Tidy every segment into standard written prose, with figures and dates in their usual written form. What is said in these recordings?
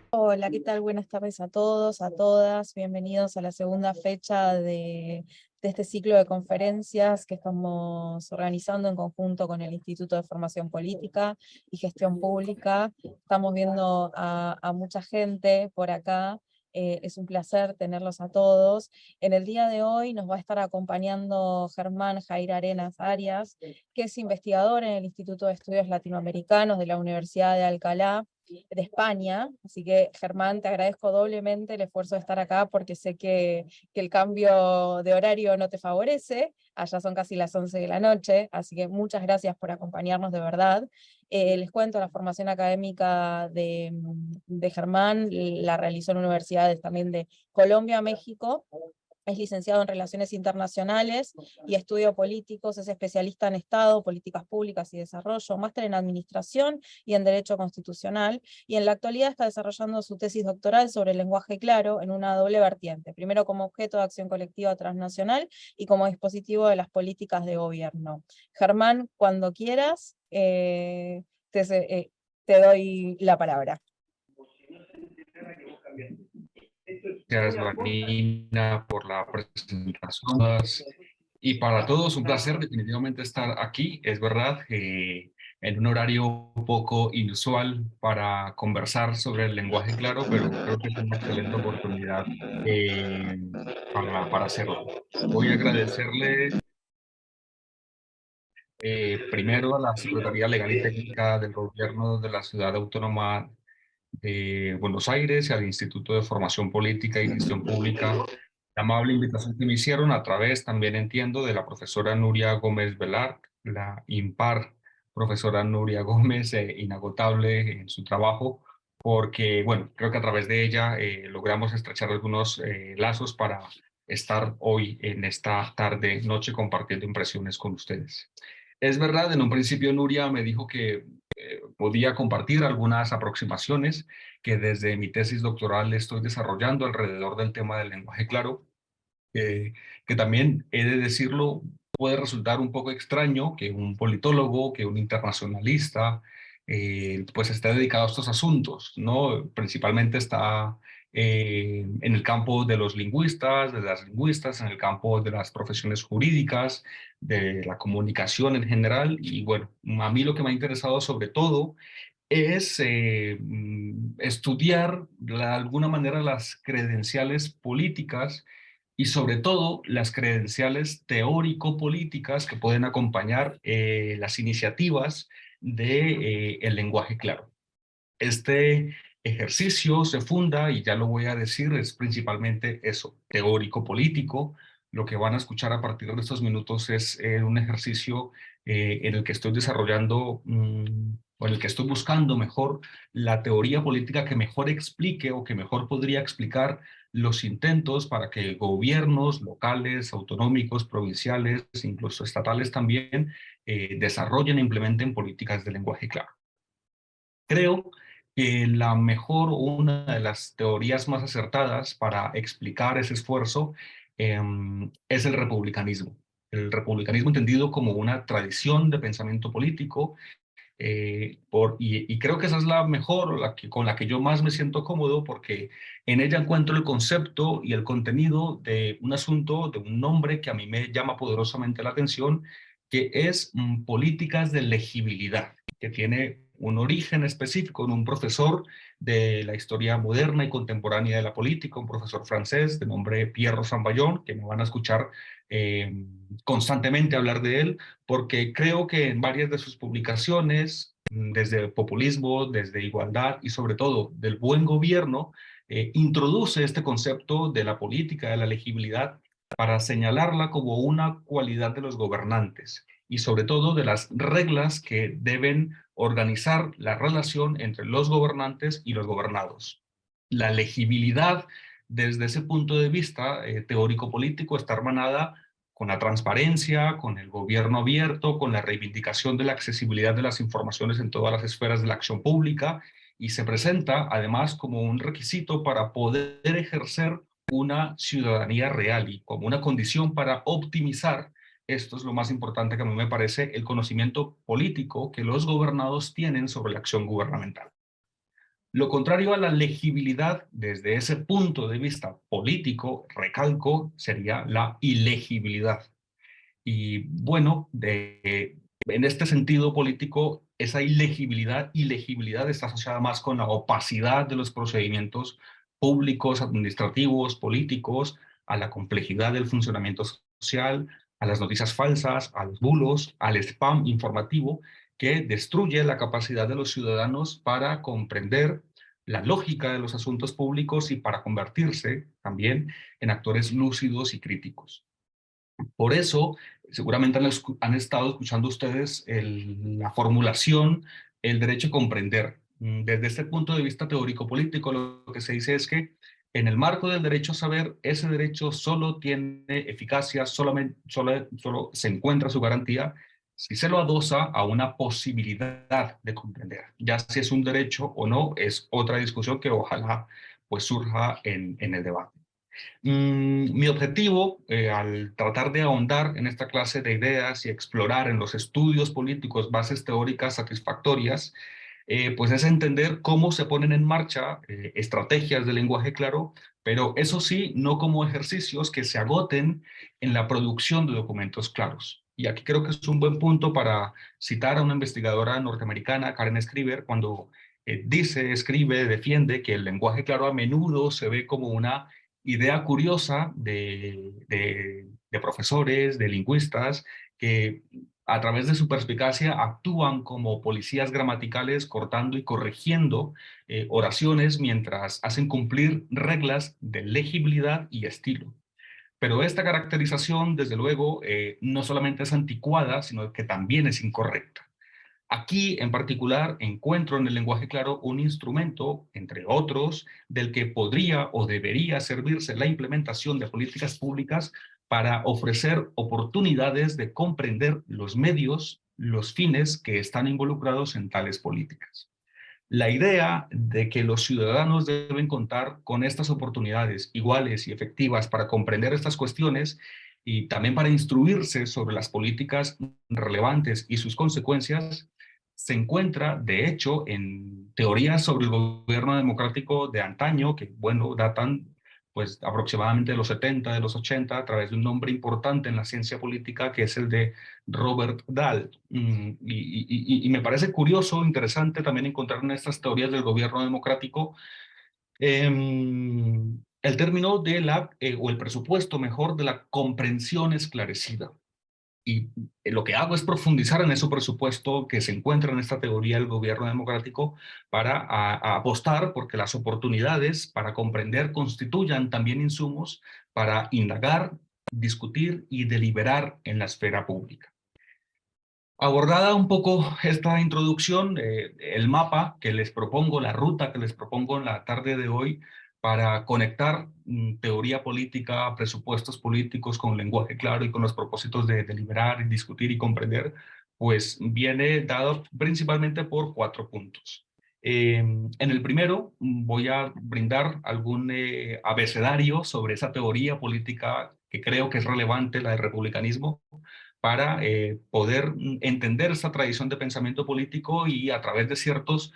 Hola, ¿qué tal? Buenas tardes a todos, a todas. Bienvenidos a la segunda fecha de este ciclo de conferencias que estamos organizando en conjunto con el Instituto de Formación Política y Gestión Pública. Estamos viendo a mucha gente por acá. Es un placer tenerlos a todos. En el día de hoy nos va a estar acompañando Germán Jair Arenas Arias, que es investigador en el Instituto de Estudios Latinoamericanos de la Universidad de Alcalá, de España. Así que, Germán, te agradezco doblemente el esfuerzo de estar acá porque sé que el cambio de horario no te favorece. Allá son casi las 11 de la noche, así que muchas gracias por acompañarnos de verdad. Les cuento, la formación académica de Germán la realizó en universidades también de Colombia, México. Es licenciado en Relaciones Internacionales y Estudio Políticos, es especialista en Estado, Políticas Públicas y Desarrollo, máster en Administración y en Derecho Constitucional, y en la actualidad está desarrollando su tesis doctoral sobre el lenguaje claro en una doble vertiente, primero como objeto de acción colectiva transnacional y como dispositivo de las políticas de gobierno. Germán, cuando quieras, te doy la palabra. Gracias, Vanina, por la presentación. Y para todos, un placer definitivamente estar aquí. Es verdad, en un horario un poco inusual para conversar sobre el lenguaje claro, pero creo que es una excelente oportunidad eh, para hacerlo. Voy a agradecerle primero a la Secretaría Legal y Técnica del Gobierno de la Ciudad Autónoma de Buenos Aires y al Instituto de Formación Política y Gestión Pública, la amable invitación que me hicieron a través, también entiendo, de la profesora Nuria Gómez Velar, la impar profesora Nuria Gómez, inagotable en su trabajo, porque, bueno, creo que a través de ella logramos estrechar algunos lazos para estar hoy en esta tarde, noche, compartiendo impresiones con ustedes. Es verdad, en un principio Nuria me dijo que podía compartir algunas aproximaciones que desde mi tesis doctoral estoy desarrollando alrededor del tema del lenguaje claro, eh, que también he de decirlo, puede resultar un poco extraño que un politólogo, que un internacionalista, pues esté dedicado a estos asuntos, ¿no? Principalmente está en el campo de los lingüistas, de las lingüistas, en el campo de las profesiones jurídicas, de la comunicación en general, y bueno, a mí lo que me ha interesado sobre todo es estudiar de alguna manera las credenciales políticas y sobre todo las credenciales teórico-políticas que pueden acompañar las iniciativas de el lenguaje claro. Este ejercicio se funda, y ya lo voy a decir, es principalmente eso, teórico-político. Lo que van a escuchar a partir de estos minutos es un ejercicio en el que estoy desarrollando, o en el que estoy buscando mejor la teoría política que mejor explique o que mejor podría explicar los intentos para que gobiernos locales, autonómicos, provinciales, incluso estatales también, desarrollen e implementen políticas de lenguaje claro. Creo que la mejor o una de las teorías más acertadas para explicar ese esfuerzo es el republicanismo. El republicanismo entendido como una tradición de pensamiento político, y creo que esa es la mejor, con la que yo más me siento cómodo, porque en ella encuentro el concepto y el contenido de un asunto, de un nombre que a mí me llama poderosamente la atención, que es políticas de legibilidad, que tiene un origen específico en un profesor de la historia moderna y contemporánea de la política, un profesor francés de nombre Pierre Rosanvallon, que me van a escuchar constantemente hablar de él, porque creo que en varias de sus publicaciones, desde el populismo, desde igualdad y sobre todo del buen gobierno, introduce este concepto de la política, de la legibilidad, para señalarla como una cualidad de los gobernantes y sobre todo de las reglas que deben organizar la relación entre los gobernantes y los gobernados. La legibilidad, desde ese punto de vista teórico-político, está hermanada con la transparencia, con el gobierno abierto, con la reivindicación de la accesibilidad de las informaciones en todas las esferas de la acción pública, y se presenta además como un requisito para poder ejercer una ciudadanía real y como una condición para optimizar esto es lo más importante que a mí me parece, el conocimiento político que los gobernados tienen sobre la acción gubernamental. Lo contrario a la legibilidad desde ese punto de vista político, recalco, sería la ilegibilidad. Y bueno, en este sentido político, esa ilegibilidad está asociada más con la opacidad de los procedimientos públicos, administrativos, políticos, a la complejidad del funcionamiento social, a las noticias falsas, a los bulos, al spam informativo, que destruye la capacidad de los ciudadanos para comprender la lógica de los asuntos públicos y para convertirse también en actores lúcidos y críticos. Por eso, seguramente han estado escuchando ustedes la formulación, el derecho a comprender. Desde este punto de vista teórico-político, lo que se dice es que en el marco del derecho a saber, ese derecho solo tiene eficacia, solo se encuentra su garantía si se lo adosa a una posibilidad de comprender. Ya si es un derecho o no, es otra discusión que ojalá pues surja en el debate. Mi objetivo, al tratar de ahondar en esta clase de ideas y explorar en los estudios políticos bases teóricas satisfactorias, pues es entender cómo se ponen en marcha estrategias de lenguaje claro, pero eso sí, no como ejercicios que se agoten en la producción de documentos claros. Y aquí creo que es un buen punto para citar a una investigadora norteamericana, Karen Escriber, cuando dice, escribe, defiende que el lenguaje claro a menudo se ve como una idea curiosa de profesores, de lingüistas, que a través de su perspicacia actúan como policías gramaticales cortando y corrigiendo oraciones mientras hacen cumplir reglas de legibilidad y estilo. Pero esta caracterización, desde luego, no solamente es anticuada, sino que también es incorrecta. Aquí, en particular, encuentro en el lenguaje claro un instrumento, entre otros, del que podría o debería servirse la implementación de políticas públicas para ofrecer oportunidades de comprender los medios, los fines que están involucrados en tales políticas. La idea de que los ciudadanos deben contar con estas oportunidades iguales y efectivas para comprender estas cuestiones y también para instruirse sobre las políticas relevantes y sus consecuencias, se encuentra, de hecho, en teorías sobre el gobierno democrático de antaño, que, bueno, datan pues aproximadamente de los 70, de los 80, a través de un nombre importante en la ciencia política, que es el de Robert Dahl. Y me parece curioso, interesante también encontrar en estas teorías del gobierno democrático el término de o el presupuesto mejor de la comprensión esclarecida. Y lo que hago es profundizar en ese presupuesto que se encuentra en esta teoría del gobierno democrático para a apostar porque las oportunidades para comprender constituyan también insumos para indagar, discutir y deliberar en la esfera pública. Abordada un poco esta introducción, el mapa que les propongo, la ruta que les propongo en la tarde de hoy para conectar teoría política, presupuestos políticos con lenguaje claro y con los propósitos de deliberar, discutir y comprender, pues viene dado principalmente por 4 puntos. En el primero voy a brindar algún abecedario sobre esa teoría política que creo que es relevante, la del republicanismo, para poder entender esta tradición de pensamiento político y a través de ciertos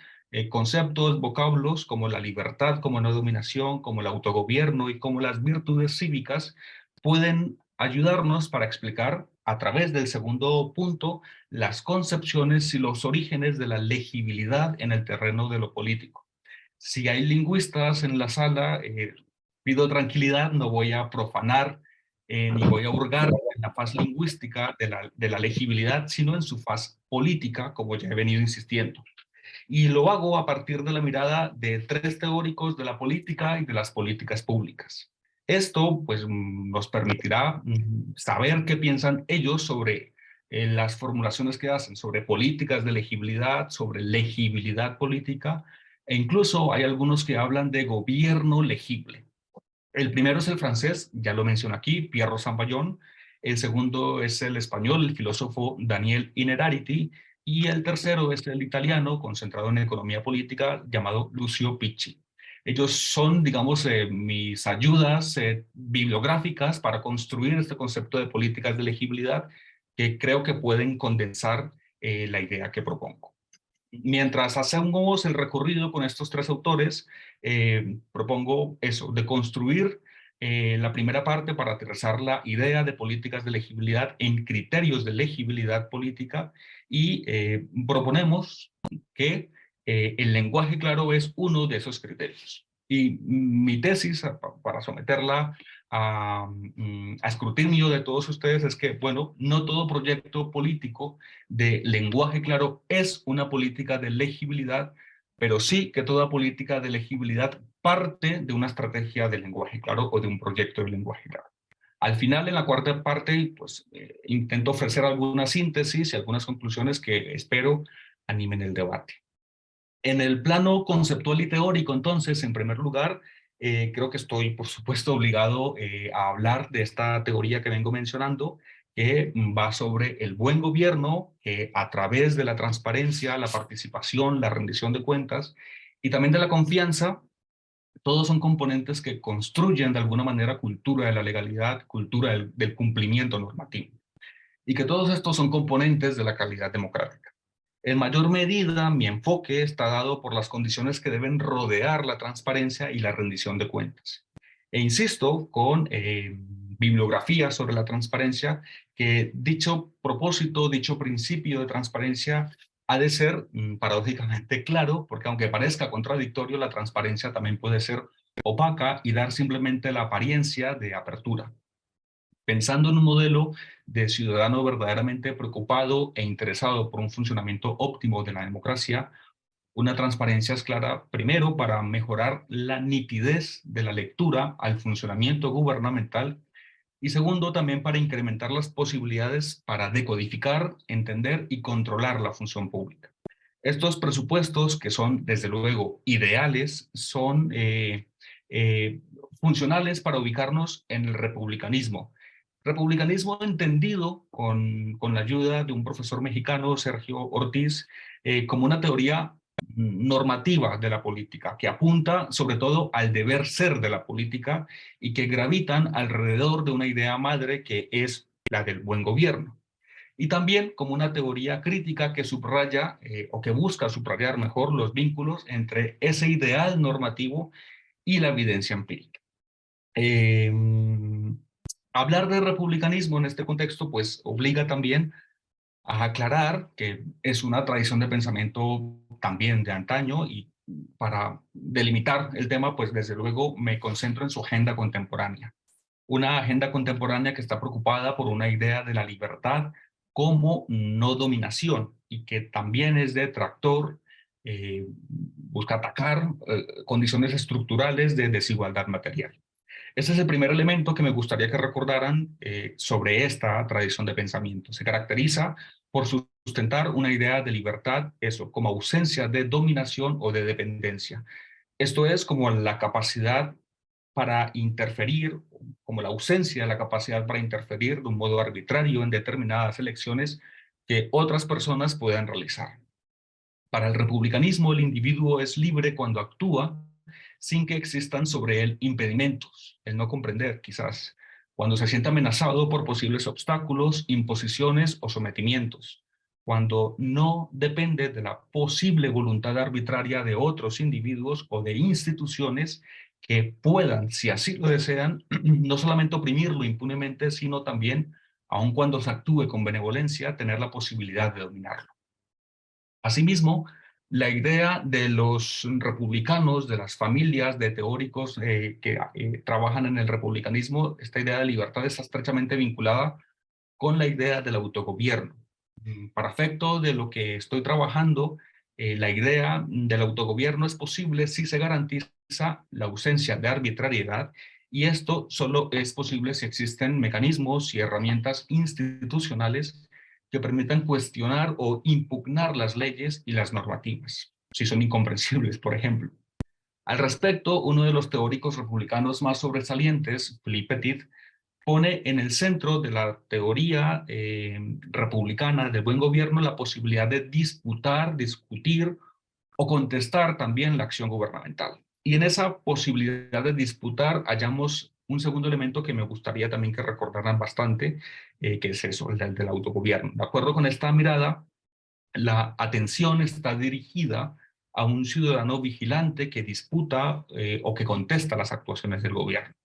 conceptos, vocablos como la libertad, como no dominación, como el autogobierno y como las virtudes cívicas, pueden ayudarnos para explicar a través del segundo punto las concepciones y los orígenes de la legibilidad en el terreno de lo político. Si hay lingüistas en la sala, pido tranquilidad, no voy a profanar ni voy a hurgar en la faz lingüística de la legibilidad, sino en su faz política, como ya he venido insistiendo. Y lo hago a partir de la mirada de 3 teóricos de la política y de las políticas públicas. Esto pues nos permitirá saber qué piensan ellos sobre las formulaciones que hacen, sobre políticas de legibilidad, sobre legibilidad política, e incluso hay algunos que hablan de gobierno legible. El primero es el francés, ya lo menciono aquí, Pierre Rosanvallon. El segundo es el español, el filósofo Daniel Innerarity. Y el tercero es el italiano, concentrado en economía política, llamado Lucio Picci. Ellos son, digamos, mis ayudas bibliográficas para construir este concepto de políticas de legibilidad que creo que pueden condensar la idea que propongo. Mientras hacemos el recorrido con estos tres autores, propongo eso, de construir la primera parte para aterrizar la idea de políticas de legibilidad en criterios de legibilidad política y proponemos que el lenguaje claro es uno de esos criterios. Y mi tesis, para someterla a escrutinio de todos ustedes, es que, bueno, no todo proyecto político de lenguaje claro es una política de legibilidad, pero sí que toda política de legibilidad parte de una estrategia de lenguaje claro o de un proyecto de lenguaje claro. Al final, en la cuarta parte, pues intento ofrecer alguna síntesis y algunas conclusiones que espero animen el debate. En el plano conceptual y teórico, entonces, en primer lugar, creo que estoy, por supuesto, obligado a hablar de esta teoría que vengo mencionando, que va sobre el buen gobierno, que a través de la transparencia, la participación, la rendición de cuentas y también de la confianza, todos son componentes que construyen de alguna manera cultura de la legalidad, cultura del cumplimiento normativo, y que todos estos son componentes de la calidad democrática. En mayor medida, mi enfoque está dado por las condiciones que deben rodear la transparencia y la rendición de cuentas. E insisto con bibliografía sobre la transparencia, que dicho propósito, dicho principio de transparencia ha de ser paradójicamente claro, porque aunque parezca contradictorio, la transparencia también puede ser opaca y dar simplemente la apariencia de apertura. Pensando en un modelo de ciudadano verdaderamente preocupado e interesado por un funcionamiento óptimo de la democracia, una transparencia es clara, primero, para mejorar la nitidez de la lectura al funcionamiento gubernamental y segundo, también para incrementar las posibilidades para decodificar, entender y controlar la función pública. Estos presupuestos, que son desde luego ideales, son eh, funcionales para ubicarnos en el republicanismo. Republicanismo entendido con la ayuda de un profesor mexicano, Sergio Ortiz, como una teoría normativa de la política, que apunta sobre todo al deber ser de la política y que gravitan alrededor de una idea madre que es la del buen gobierno. Y también como una teoría crítica que subraya o que busca subrayar mejor los vínculos entre ese ideal normativo y la evidencia empírica. Eh, Hablar de republicanismo en este contexto pues obliga también a aclarar que es una tradición de pensamiento también de antaño y para delimitar el tema pues desde luego me concentro en su agenda contemporánea. Una agenda contemporánea que está preocupada por una idea de la libertad como no dominación y que también es detractor, busca atacar condiciones estructurales de desigualdad material. Ese es el primer elemento que me gustaría que recordaran sobre esta tradición de pensamiento. Se caracteriza por sustentar una idea de libertad, eso, como ausencia de dominación o de dependencia. Esto es como la capacidad para interferir, como la ausencia de la capacidad para interferir de un modo arbitrario en determinadas elecciones que otras personas puedan realizar. Para el republicanismo, el individuo es libre cuando actúa sin que existan sobre él impedimentos, el no comprender quizás, cuando se siente amenazado por posibles obstáculos, imposiciones o sometimientos, cuando no depende de la posible voluntad arbitraria de otros individuos o de instituciones que puedan, si así lo desean, no solamente oprimirlo impunemente, sino también, aun cuando se actúe con benevolencia, tener la posibilidad de dominarlo. Asimismo, la idea de los republicanos, de las familias de teóricos que trabajan en el republicanismo, esta idea de libertad está estrechamente vinculada con la idea del autogobierno. Para efecto de lo que estoy trabajando, la idea del autogobierno es posible si se garantiza la ausencia de arbitrariedad y esto solo es posible si existen mecanismos y herramientas institucionales que permitan cuestionar o impugnar las leyes y las normativas, si son incomprensibles, por ejemplo. Al respecto, uno de los teóricos republicanos más sobresalientes, Philippe Petit, pone en el centro de la teoría republicana del buen gobierno la posibilidad de disputar, discutir o contestar también la acción gubernamental. Y en esa posibilidad de disputar hallamos un segundo elemento que me gustaría también que recordaran bastante, que es eso, el del autogobierno. De acuerdo con esta mirada, la atención está dirigida a un ciudadano vigilante que disputa o que contesta las actuaciones del gobierno.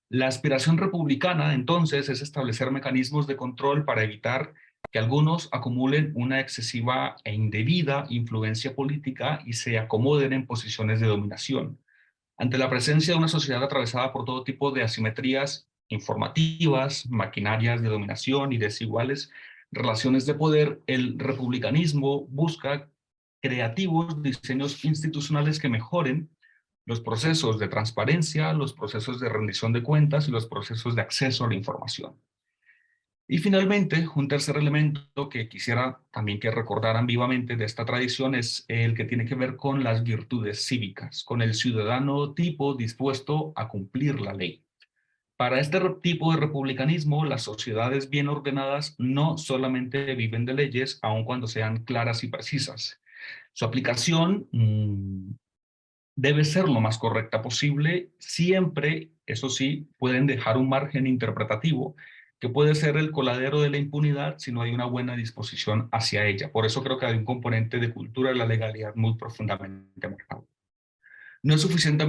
La aspiración republicana, entonces, es establecer mecanismos de control para evitar que algunos acumulen una excesiva e indebida influencia política y se acomoden en posiciones de dominación. Ante la presencia de una sociedad atravesada por todo tipo de asimetrías informativas, maquinarias de dominación y desiguales relaciones de poder, el republicanismo busca creativos diseños institucionales que mejoren los procesos de transparencia, los procesos de rendición de cuentas y los procesos de acceso a la información. Y finalmente, un tercer elemento que quisiera también que recordaran vivamente de esta tradición es el que tiene que ver con las virtudes cívicas, con el ciudadano tipo dispuesto a cumplir la ley. Para este tipo de republicanismo, las sociedades bien ordenadas no solamente viven de leyes, aun cuando sean claras y precisas. Su aplicación debe ser lo más correcta posible. Siempre, eso sí, pueden dejar un margen interpretativo que puede ser el coladero de la impunidad si no hay una buena disposición hacia ella. Por eso creo que hay un componente de cultura de la legalidad muy profundamente marcado. No es suficiente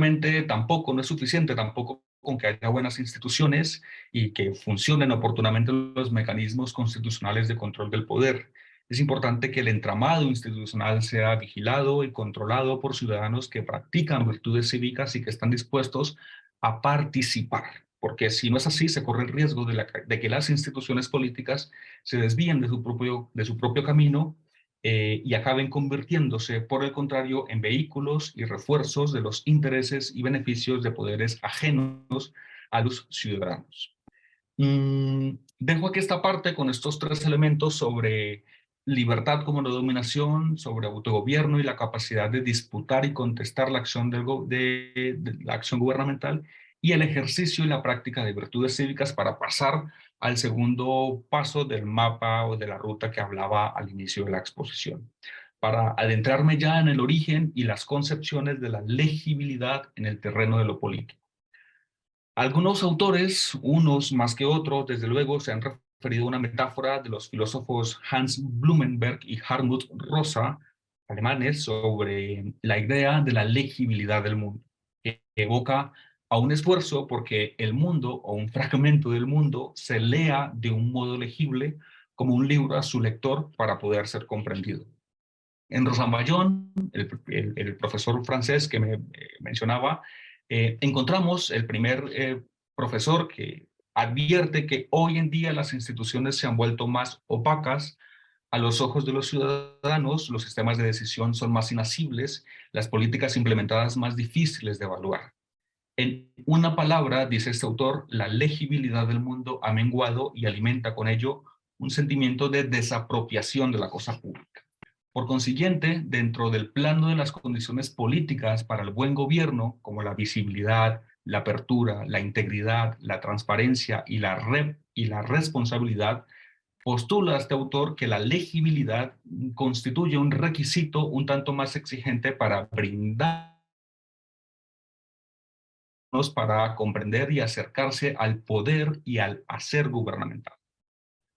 tampoco con que haya buenas instituciones y que funcionen oportunamente los mecanismos constitucionales de control del poder. Es importante que el entramado institucional sea vigilado y controlado por ciudadanos que practican virtudes cívicas y que están dispuestos a participar, porque si no es así, se corre el riesgo de que las instituciones políticas se desvíen de su propio camino y acaben convirtiéndose, por el contrario, en vehículos y refuerzos de los intereses y beneficios de poderes ajenos a los ciudadanos. Dejo aquí esta parte con estos tres elementos sobre libertad como no dominación, sobre autogobierno y la capacidad de disputar y contestar la acción, de la acción gubernamental y el ejercicio y la práctica de virtudes cívicas para pasar al segundo paso del mapa o de la ruta que hablaba al inicio de la exposición, para adentrarme ya en el origen y las concepciones de la legibilidad en el terreno de lo político. Algunos autores, unos más que otros, desde luego, se han referido a una metáfora de los filósofos Hans Blumenberg y Hartmut Rosa, alemanes, sobre la idea de la legibilidad del mundo, que evoca a un esfuerzo porque el mundo o un fragmento del mundo se lea de un modo legible como un libro a su lector para poder ser comprendido. En Rosanvallon, el profesor francés que me mencionaba, encontramos el primer profesor que advierte que hoy en día las instituciones se han vuelto más opacas a los ojos de los ciudadanos, los sistemas de decisión son más inasibles, las políticas implementadas más difíciles de evaluar. En una palabra, dice este autor, la legibilidad del mundo ha menguado y alimenta con ello un sentimiento de desapropiación de la cosa pública. Por consiguiente, dentro del plano de las condiciones políticas para el buen gobierno, como la visibilidad, la apertura, la integridad, la transparencia y la responsabilidad, postula este autor que la legibilidad constituye un requisito un tanto más exigente para brindarnos, para comprender y acercarse al poder y al hacer gubernamental,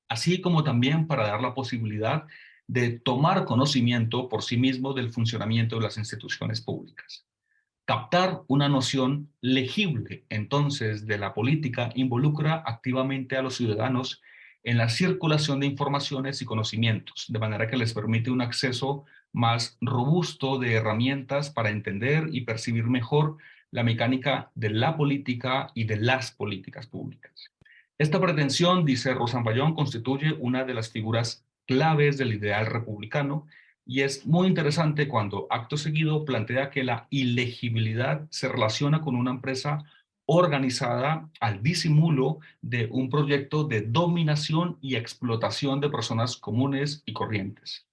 así como también para dar la posibilidad de tomar conocimiento por sí mismo del funcionamiento de las instituciones públicas. Captar una noción legible, entonces, de la política involucra activamente a los ciudadanos en la circulación de informaciones y conocimientos, de manera que les permite un acceso más robusto de herramientas para entender y percibir mejor la mecánica de la política y de las políticas públicas. Esta pretensión, dice Rosanvallon, constituye una de las figuras claves del ideal republicano y es muy interesante cuando acto seguido plantea que la ilegibilidad se relaciona con una empresa organizada al disimulo de un proyecto de dominación y explotación de personas comunes y corrientes.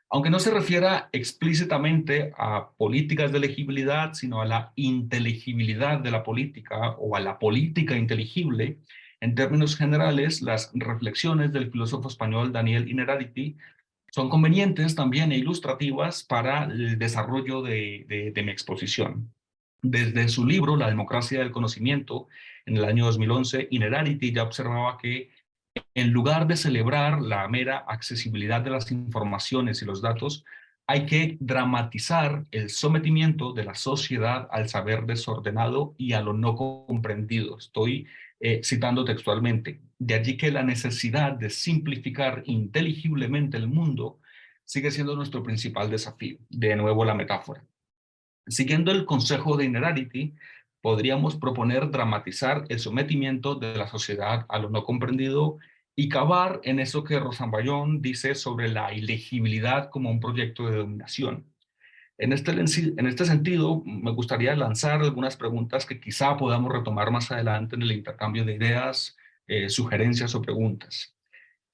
Aunque no se refiera explícitamente a políticas de legibilidad, sino a la inteligibilidad de la política o a la política inteligible, en términos generales, las reflexiones del filósofo español Daniel Innerarity son convenientes también e ilustrativas para el desarrollo de mi exposición. Desde su libro La democracia del conocimiento, en el año 2011, Inerarity ya observaba que en lugar de celebrar la mera accesibilidad de las informaciones y los datos, hay que dramatizar el sometimiento de la sociedad al saber desordenado y a lo no comprendido. Estoy citando textualmente. De allí que la necesidad de simplificar inteligiblemente el mundo sigue siendo nuestro principal desafío. De nuevo la metáfora. Siguiendo el consejo de Inerarity, podríamos proponer dramatizar el sometimiento de la sociedad a lo no comprendido y cavar en eso que Rosanbayón dice sobre la ilegibilidad como un proyecto de dominación. En este sentido, me gustaría lanzar algunas preguntas que quizá podamos retomar más adelante en el intercambio de ideas, sugerencias o preguntas.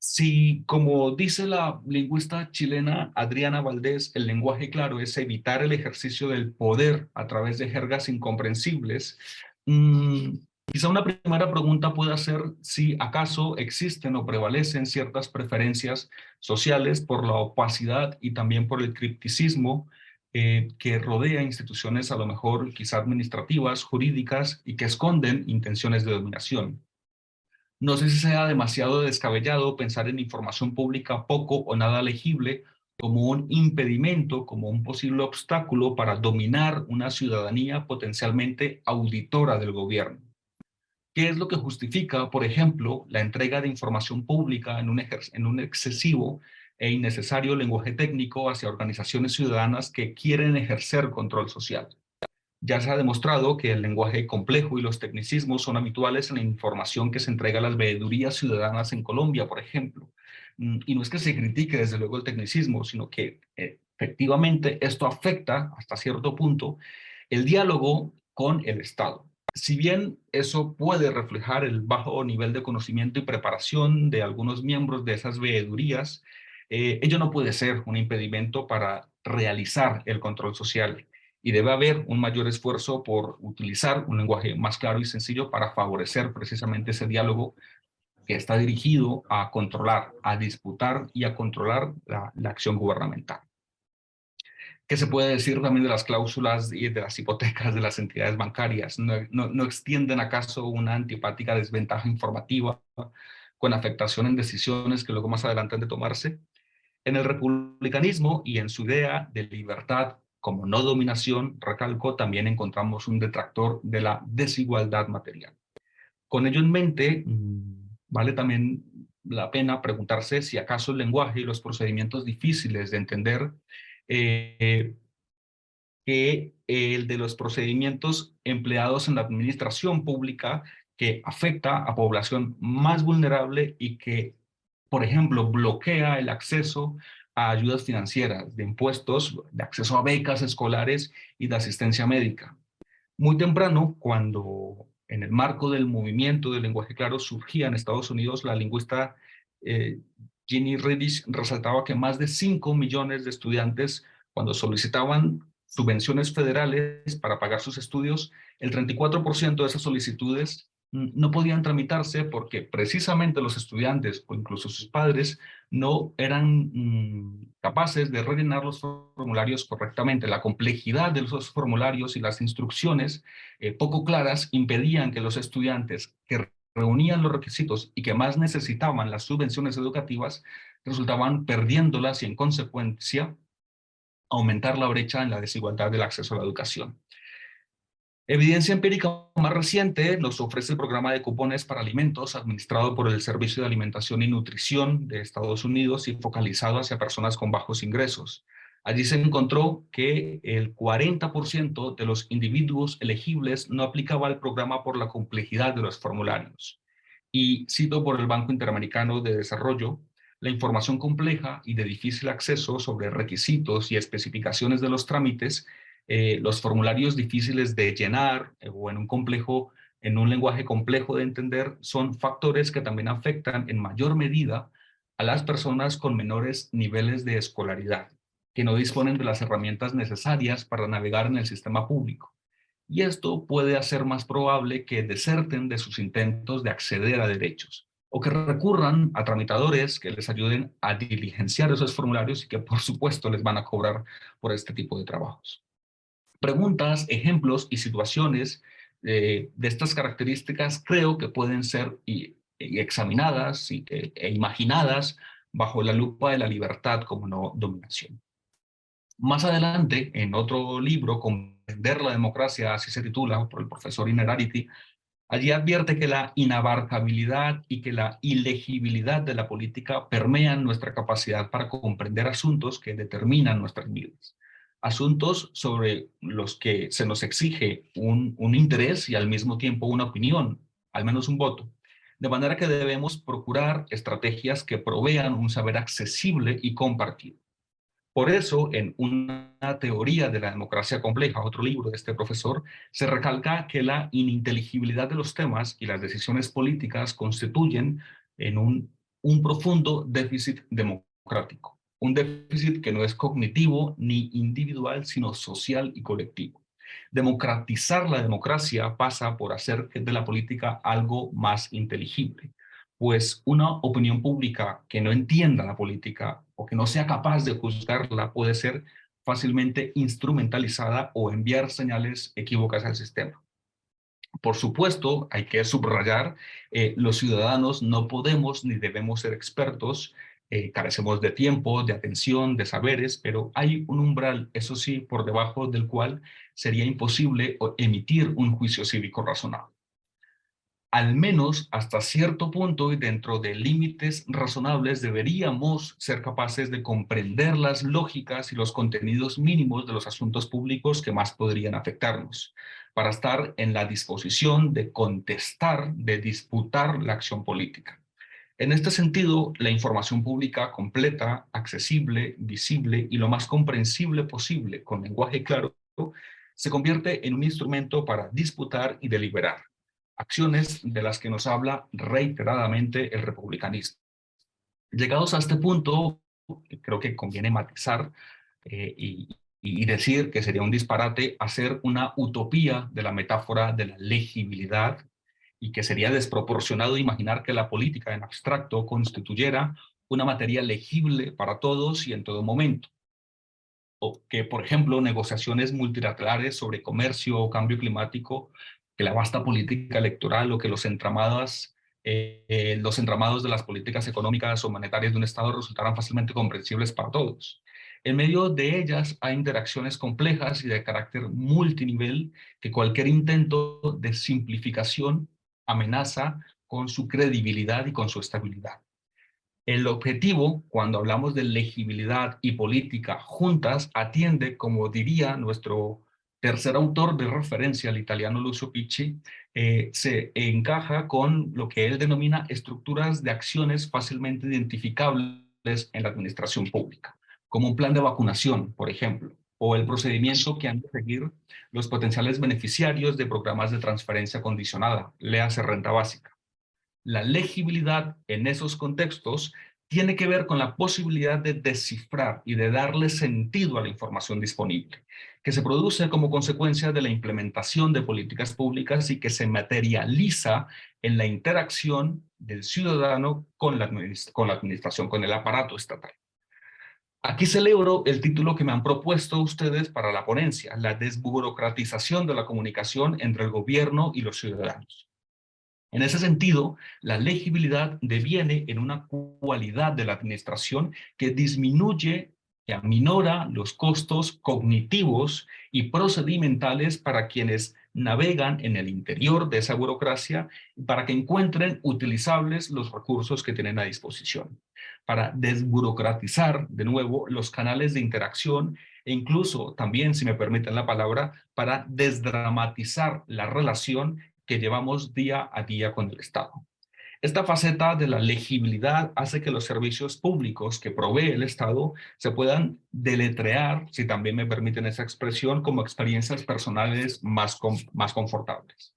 Si, como dice la lingüista chilena Adriana Valdés, el lenguaje claro es evitar el ejercicio del poder a través de jergas incomprensibles, mm, quizá una primera pregunta pueda ser si acaso existen o prevalecen ciertas preferencias sociales por la opacidad y también por el cripticismo que rodea instituciones a lo mejor quizá administrativas, jurídicas y que esconden intenciones de dominación. No sé si sea demasiado descabellado pensar en información pública poco o nada legible como un impedimento, como un posible obstáculo para dominar una ciudadanía potencialmente auditora del gobierno. ¿Qué es lo que justifica, por ejemplo, la entrega de información pública en un excesivo e innecesario lenguaje técnico hacia organizaciones ciudadanas que quieren ejercer control social? Ya se ha demostrado que el lenguaje complejo y los tecnicismos son habituales en la información que se entrega a las veedurías ciudadanas en Colombia, por ejemplo. Y no es que se critique desde luego el tecnicismo, sino que efectivamente esto afecta hasta cierto punto el diálogo con el Estado. Si bien eso puede reflejar el bajo nivel de conocimiento y preparación de algunos miembros de esas veedurías, ello no puede ser un impedimento para realizar el control social y debe haber un mayor esfuerzo por utilizar un lenguaje más claro y sencillo para favorecer precisamente ese diálogo que está dirigido a controlar, a disputar y a controlar la acción gubernamental. ¿Qué se puede decir también de las cláusulas y de las hipotecas de las entidades bancarias? ¿No extienden acaso una antipática desventaja informativa con afectación en decisiones que luego más adelante han de tomarse? En el republicanismo y en su idea de libertad como no dominación, recalco, también encontramos un detractor de la desigualdad material. Con ello en mente, vale también la pena preguntarse si acaso el lenguaje y los procedimientos difíciles de entender eh, que el de los procedimientos empleados en la administración pública que afecta a población más vulnerable y que, por ejemplo, bloquea el acceso a ayudas financieras, de impuestos, de acceso a becas escolares y de asistencia médica. Muy temprano, cuando en el marco del movimiento del lenguaje claro surgía en Estados Unidos, la lingüista eh, Ginny Reddish resaltaba que más de 5 millones de estudiantes, cuando solicitaban subvenciones federales para pagar sus estudios, el 34% de esas solicitudes no podían tramitarse porque precisamente los estudiantes o incluso sus padres no eran capaces de rellenar los formularios correctamente. La complejidad de esos formularios y las instrucciones poco claras impedían que los estudiantes que reunían los requisitos y que más necesitaban las subvenciones educativas resultaban perdiéndolas y en consecuencia aumentar la brecha en la desigualdad del acceso a la educación. Evidencia empírica más reciente nos ofrece el programa de cupones para alimentos administrado por el Servicio de Alimentación y Nutrición de Estados Unidos y focalizado hacia personas con bajos ingresos. Allí se encontró que el 40% de los individuos elegibles no aplicaba al programa por la complejidad de los formularios. Y cito por el Banco Interamericano de Desarrollo, la información compleja y de difícil acceso sobre requisitos y especificaciones de los trámites, los formularios difíciles de llenar o en un lenguaje complejo de entender son factores que también afectan en mayor medida a las personas con menores niveles de escolaridad, que no disponen de las herramientas necesarias para navegar en el sistema público. Y esto puede hacer más probable que deserten de sus intentos de acceder a derechos o que recurran a tramitadores que les ayuden a diligenciar esos formularios y que por supuesto les van a cobrar por este tipo de trabajos. Preguntas, ejemplos y situaciones de estas características creo que pueden ser y examinadas e imaginadas bajo la lupa de la libertad como no dominación. Más adelante, en otro libro, Comprender la democracia, así se titula, por el profesor Innerarity, allí advierte que la inabarcabilidad y que la ilegibilidad de la política permean nuestra capacidad para comprender asuntos que determinan nuestras vidas. Asuntos sobre los que se nos exige un interés y al mismo tiempo una opinión, al menos un voto. De manera que debemos procurar estrategias que provean un saber accesible y compartido. Por eso, en una teoría de la democracia compleja, otro libro de este profesor, se recalca que la ininteligibilidad de los temas y las decisiones políticas constituyen en un profundo déficit democrático. Un déficit que no es cognitivo ni individual, sino social y colectivo. Democratizar la democracia pasa por hacer de la política algo más inteligible, pues una opinión pública que no entienda la política o que no sea capaz de juzgarla puede ser fácilmente instrumentalizada o enviar señales equívocas al sistema. Por supuesto, hay que subrayar, los ciudadanos no podemos ni debemos ser expertos, carecemos de tiempo, de atención, de saberes, pero hay un umbral, eso sí, por debajo del cual sería imposible emitir un juicio cívico razonable. Al menos hasta cierto punto y dentro de límites razonables deberíamos ser capaces de comprender las lógicas y los contenidos mínimos de los asuntos públicos que más podrían afectarnos, para estar en la disposición de contestar, de disputar la acción política. En este sentido, la información pública completa, accesible, visible y lo más comprensible posible, con lenguaje claro, se convierte en un instrumento para disputar y deliberar, acciones de las que nos habla reiteradamente el republicanismo. Llegados a este punto, creo que conviene matizar y decir que sería un disparate hacer una utopía de la metáfora de la legibilidad y que sería desproporcionado imaginar que la política en abstracto constituyera una materia legible para todos y en todo momento. O que, por ejemplo, negociaciones multilaterales sobre comercio o cambio climático, que la vasta política electoral o que los entramados de las políticas económicas o monetarias de un Estado resultaran fácilmente comprensibles para todos. En medio de ellas hay interacciones complejas y de carácter multinivel que cualquier intento de simplificación amenaza con su credibilidad y con su estabilidad. El objetivo, cuando hablamos de legibilidad y política juntas, atiende, como diría nuestro tercer autor de referencia, el italiano Lucio Picci, se encaja con lo que él denomina estructuras de acciones fácilmente identificables en la administración pública, como un plan de vacunación, por ejemplo, o el procedimiento que han de seguir los potenciales beneficiarios de programas de transferencia condicionada, léase renta básica. La legibilidad en esos contextos tiene que ver con la posibilidad de descifrar y de darle sentido a la información disponible, que se produce como consecuencia de la implementación de políticas públicas y que se materializa en la interacción del ciudadano con la administración, con el aparato estatal. Aquí celebro el título que me han propuesto ustedes para la ponencia, la desburocratización de la comunicación entre el gobierno y los ciudadanos. En ese sentido, la legibilidad deviene en una cualidad de la administración que disminuye, que aminora los costos cognitivos y procedimentales para quienes navegan en el interior de esa burocracia y para que encuentren utilizables los recursos que tienen a disposición. Para desburocratizar, de nuevo, los canales de interacción e incluso también, si me permiten la palabra, para desdramatizar la relación que llevamos día a día con el Estado. Esta faceta de la legibilidad hace que los servicios públicos que provee el Estado se puedan deletrear, si también me permiten esa expresión, como experiencias personales más confortables.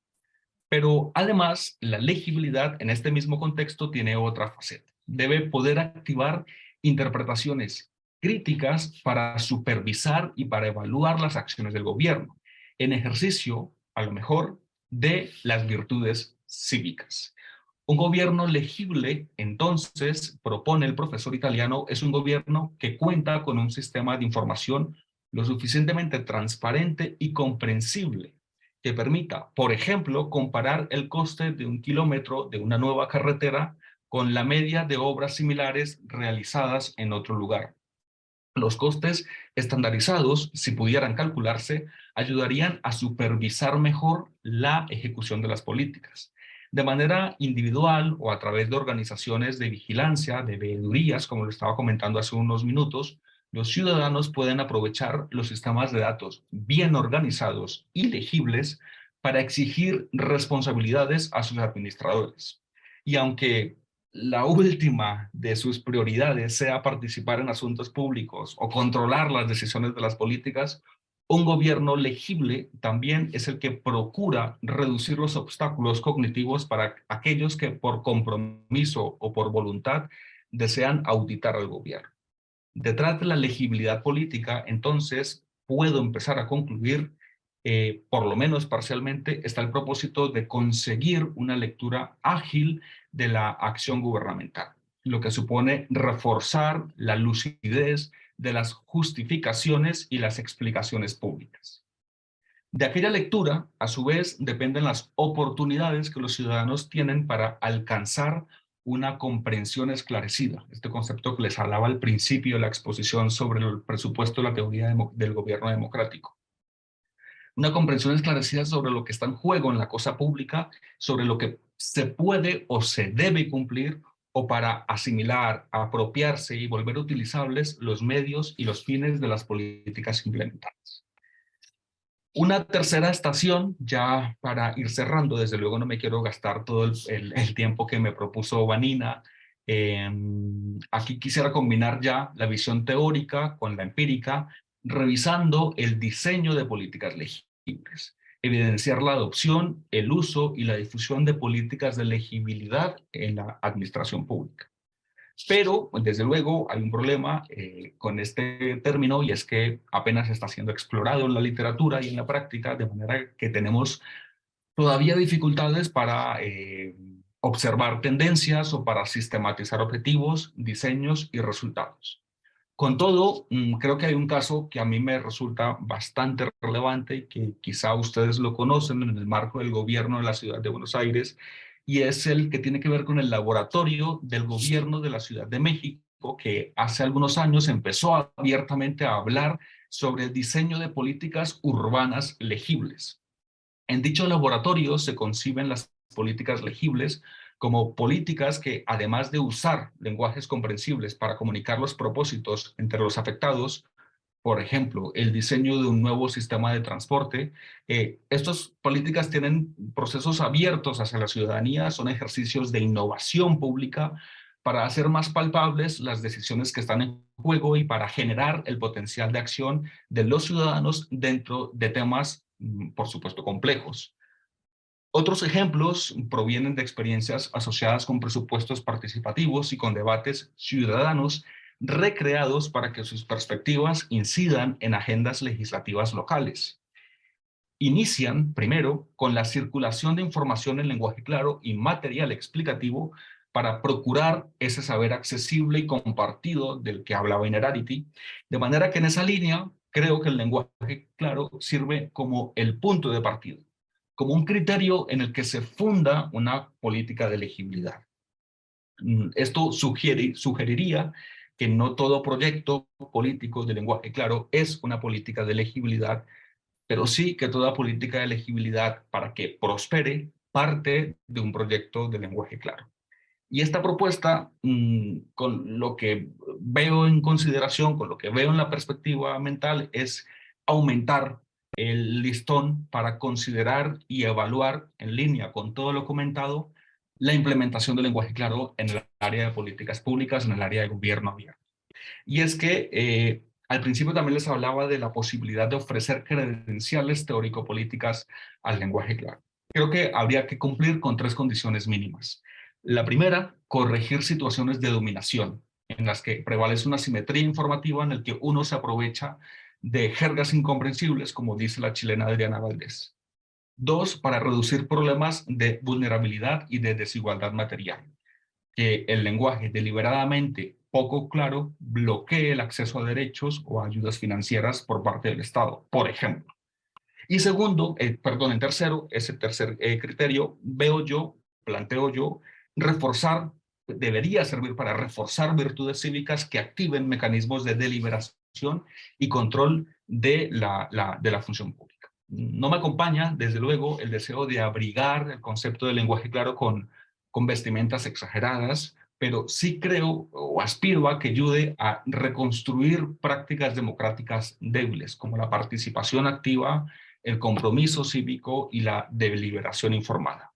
Pero además, la legibilidad en este mismo contexto tiene otra faceta. Debe poder activar interpretaciones críticas para supervisar y para evaluar las acciones del gobierno, en ejercicio, a lo mejor, de las virtudes cívicas. Un gobierno legible, entonces, propone el profesor italiano, es un gobierno que cuenta con un sistema de información lo suficientemente transparente y comprensible que permita, por ejemplo, comparar el coste de 1 kilómetro de una nueva carretera con la media de obras similares realizadas en otro lugar. Los costes estandarizados, si pudieran calcularse, ayudarían a supervisar mejor la ejecución de las políticas. De manera individual o a través de organizaciones de vigilancia, de veedurías, como lo estaba comentando hace unos minutos, los ciudadanos pueden aprovechar los sistemas de datos bien organizados y legibles para exigir responsabilidades a sus administradores. Y aunque la última de sus prioridades sea participar en asuntos públicos o controlar las decisiones de las políticas, un gobierno legible también es el que procura reducir los obstáculos cognitivos para aquellos que por compromiso o por voluntad desean auditar al gobierno. Detrás de la legibilidad política, entonces, puedo empezar a concluir, por lo menos parcialmente, está el propósito de conseguir una lectura ágil de la acción gubernamental, lo que supone reforzar la lucidez de las justificaciones y las explicaciones públicas. De aquella lectura, a su vez, dependen las oportunidades que los ciudadanos tienen para alcanzar una comprensión esclarecida. Este concepto que les hablaba al principio de la exposición sobre el presupuesto de la teoría del gobierno democrático. Una comprensión esclarecida sobre lo que está en juego en la cosa pública, sobre lo que se puede o se debe cumplir, o para asimilar, apropiarse y volver utilizables los medios y los fines de las políticas implementadas. Una tercera estación, ya para ir cerrando, desde luego no me quiero gastar todo el tiempo que me propuso Vanina. Aquí quisiera combinar ya la visión teórica con la empírica, revisando el diseño de políticas legibles, evidenciar la adopción, el uso y la difusión de políticas de legibilidad en la administración pública. Pero, desde luego, hay un problema con este término, y es que apenas está siendo explorado en la literatura y en la práctica, de manera que tenemos todavía dificultades para observar tendencias o para sistematizar objetivos, diseños y resultados. Con todo, creo que hay un caso que a mí me resulta bastante relevante y que quizá ustedes lo conocen en el marco del gobierno de la ciudad de Buenos Aires, y es el que tiene que ver con el laboratorio del gobierno de la Ciudad de México, que hace algunos años empezó abiertamente a hablar sobre el diseño de políticas urbanas legibles. En dicho laboratorio se conciben las políticas legibles como políticas que, además de usar lenguajes comprensibles para comunicar los propósitos entre los afectados, por ejemplo, el diseño de un nuevo sistema de transporte, estas políticas tienen procesos abiertos hacia la ciudadanía, son ejercicios de innovación pública para hacer más palpables las decisiones que están en juego y para generar el potencial de acción de los ciudadanos dentro de temas, por supuesto, complejos. Otros ejemplos provienen de experiencias asociadas con presupuestos participativos y con debates ciudadanos recreados para que sus perspectivas incidan en agendas legislativas locales. Inician, primero, con la circulación de información en lenguaje claro y material explicativo para procurar ese saber accesible y compartido del que hablaba Inerarity, de manera que en esa línea creo que el lenguaje claro sirve como el punto de partida, como un criterio en el que se funda una política de legibilidad. Esto sugeriría que no todo proyecto político de lenguaje claro es una política de legibilidad, pero sí que toda política de legibilidad, para que prospere, parte de un proyecto de lenguaje claro. Y esta propuesta, con lo que veo en consideración, con lo que veo en la perspectiva mental, es aumentar el listón para considerar y evaluar en línea con todo lo comentado la implementación del lenguaje claro en el área de políticas públicas, en el área de gobierno abierto. Y es que al principio también les hablaba de la posibilidad de ofrecer credenciales teórico-políticas al lenguaje claro. Creo que habría que cumplir con 3 condiciones mínimas. La primera, corregir situaciones de dominación, en las que prevalece una simetría informativa en la que uno se aprovecha de jergas incomprensibles, como dice la chilena Adriana Valdés. 2, para reducir problemas de vulnerabilidad y de desigualdad material, que el lenguaje deliberadamente poco claro bloquee el acceso a derechos o a ayudas financieras por parte del Estado, por ejemplo. Y segundo, en tercero, ese tercer criterio, planteo yo, reforzar, debería servir para reforzar virtudes cívicas que activen mecanismos de deliberación y control de la función pública. No me acompaña, desde luego, el deseo de abrigar el concepto de lenguaje claro con vestimentas exageradas, pero sí creo o aspiro a que ayude a reconstruir prácticas democráticas débiles, como la participación activa, el compromiso cívico y la deliberación informada.